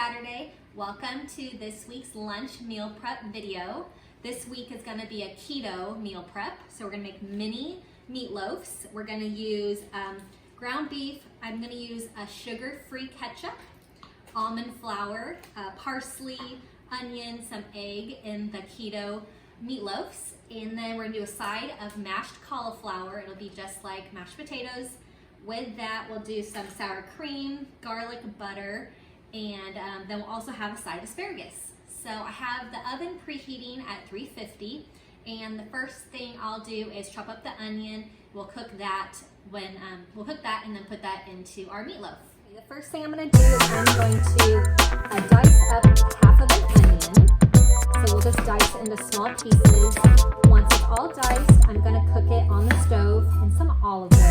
Saturday. Welcome to this week's lunch meal prep video. This week is going to be a keto meal prep. So we're going to make mini meatloafs. We're going to use ground beef. I'm going to use a sugar-free ketchup, almond flour, parsley, onion, some egg in the keto meatloafs. And then we're going to do a side of mashed cauliflower. It'll be just like mashed potatoes. With that, we'll do some sour cream, garlic, butter, and then we'll also have a side of asparagus. So I have the oven preheating at 350, and the first thing I'll do is chop up the onion. We'll cook that and then put that into our meatloaf. The first thing I'm going to do is I'm going to dice up half of an onion. So we'll just dice it into small pieces. Once it's all diced, I'm going to cook it on the stove in some olive oil.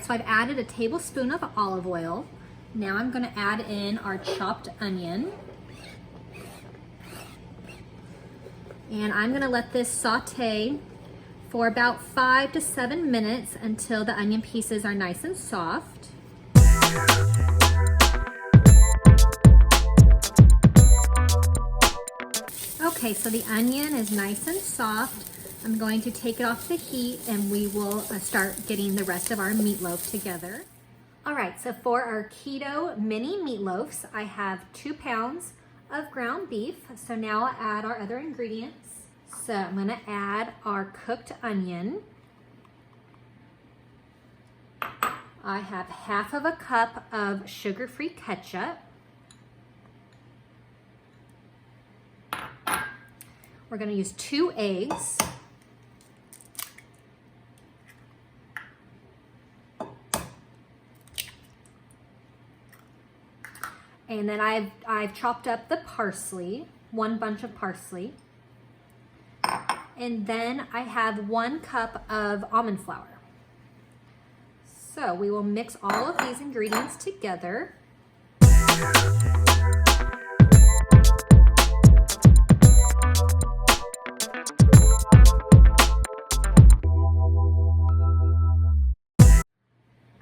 So I've added a tablespoon of olive oil. Now I'm going to add in our chopped onion. And I'm going to let this saute for about 5 to 7 minutes until the onion pieces are nice and soft. Okay, so the onion is nice and soft. I'm going to take it off the heat and we will start getting the rest of our meatloaf together. All right, so for our keto mini meatloafs, I have 2 pounds of ground beef. So now I'll add our other ingredients. So I'm gonna add our cooked onion. I have half of a cup of sugar-free ketchup. We're gonna use 2 eggs. And then I've chopped up the parsley, 1 bunch of parsley. And then I have 1 cup of almond flour. So we will mix all of these ingredients together.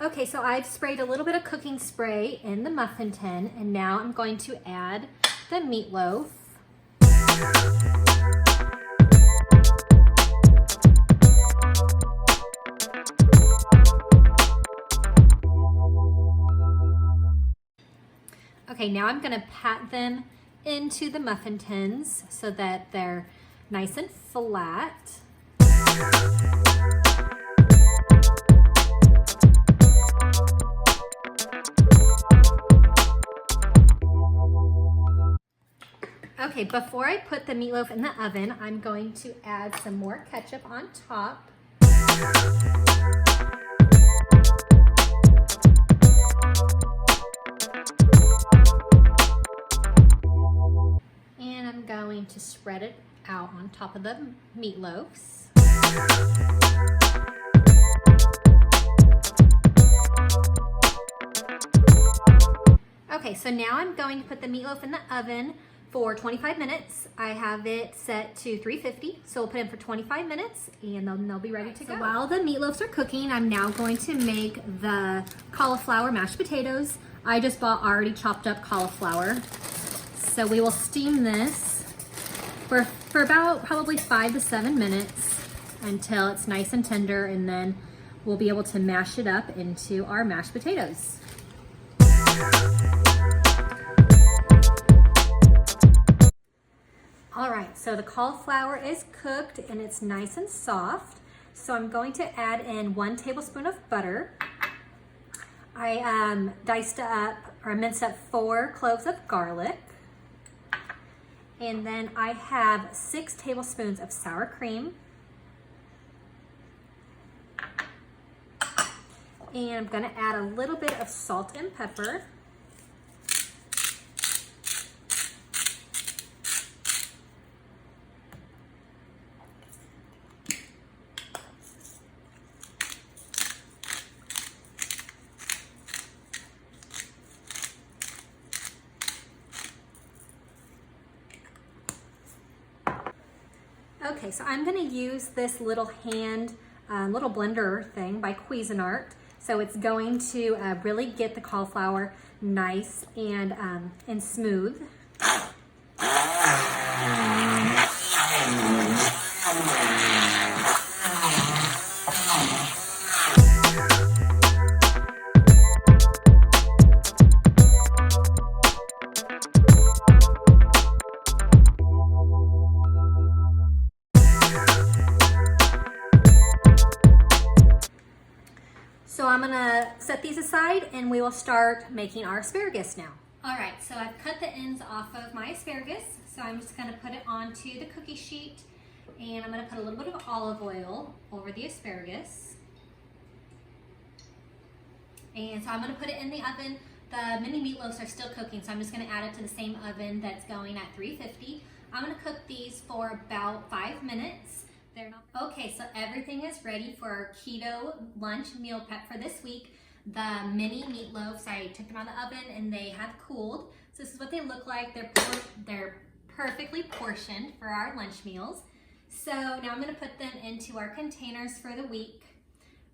Okay, so I've sprayed a little bit of cooking spray in the muffin tin, and now I'm going to add the meatloaf. Okay, now I'm going to pat them into the muffin tins so that they're nice and flat. Okay, before I put the meatloaf in the oven, I'm going to add some more ketchup on top. And I'm going to spread it out on top of the meatloafs. Okay, so now I'm going to put the meatloaf in the oven for 25 minutes. I have it set to 350, so we'll put it in for 25 minutes and they'll be ready to go. So while the meatloafs are cooking, I'm now going to make the cauliflower mashed potatoes. I just bought already chopped up cauliflower. So we will steam this for about probably 5 to 7 minutes until it's nice and tender, and then we'll be able to mash it up into our mashed potatoes. All right, so the cauliflower is cooked and it's nice and soft. So I'm going to add in 1 tablespoon of butter. I minced up 4 cloves of garlic. And then I have 6 tablespoons of sour cream. And I'm gonna add a little bit of salt and pepper. Okay, so I'm gonna use this little little blender thing by Cuisinart. So it's going to really get the cauliflower nice and smooth. So I'm gonna set these aside and we will start making our asparagus now. All right, so I've cut the ends off of my asparagus. So I'm just gonna put it onto the cookie sheet and I'm gonna put a little bit of olive oil over the asparagus. And so I'm gonna put it in the oven. The mini meatloafs are still cooking, so I'm just gonna add it to the same oven that's going at 350. I'm gonna cook these for about 5 minutes. Okay, so everything is ready for our keto lunch meal prep for this week. The mini meatloafs, I took them out of the oven and they have cooled. So this is what they look like. They're perfectly portioned for our lunch meals. So now I'm gonna put them into our containers for the week.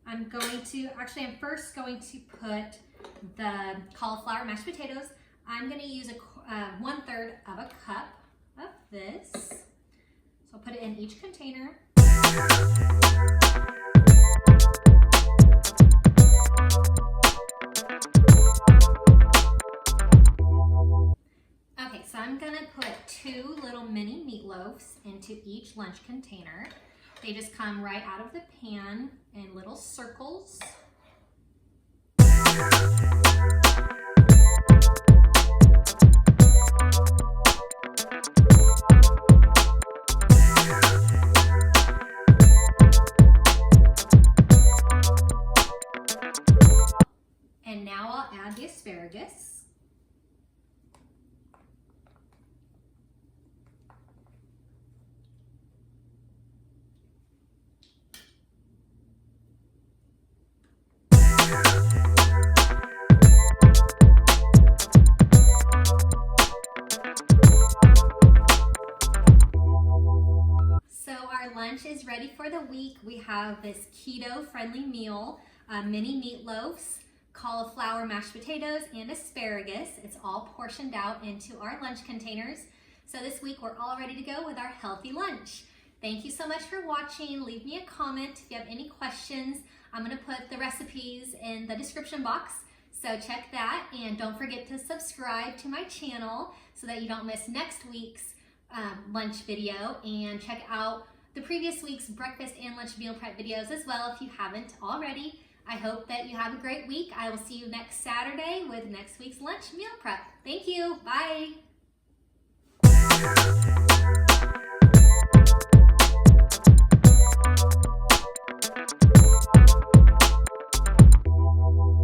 I'm first going to put the cauliflower mashed potatoes. I'm gonna use 1/3 of a cup of this. So I'll put it in each container. Okay, so I'm gonna put 2 little mini meatloafs into each lunch container. They just come right out of the pan in little circles. And now I'll add the asparagus. So our lunch is ready for the week. We have this keto-friendly meal, mini meatloafs, cauliflower mashed potatoes, and asparagus. It's all portioned out into our lunch containers. So this week we're all ready to go with our healthy lunch. Thank you so much for watching. Leave me a comment if you have any questions. I'm gonna put the recipes in the description box, so check that. And don't forget to subscribe to my channel so that you don't miss next week's lunch video, and check out the previous week's breakfast and lunch meal prep videos as well if you haven't already. I hope that you have a great week. I will see you next Saturday with next week's lunch meal prep. Thank you. Bye.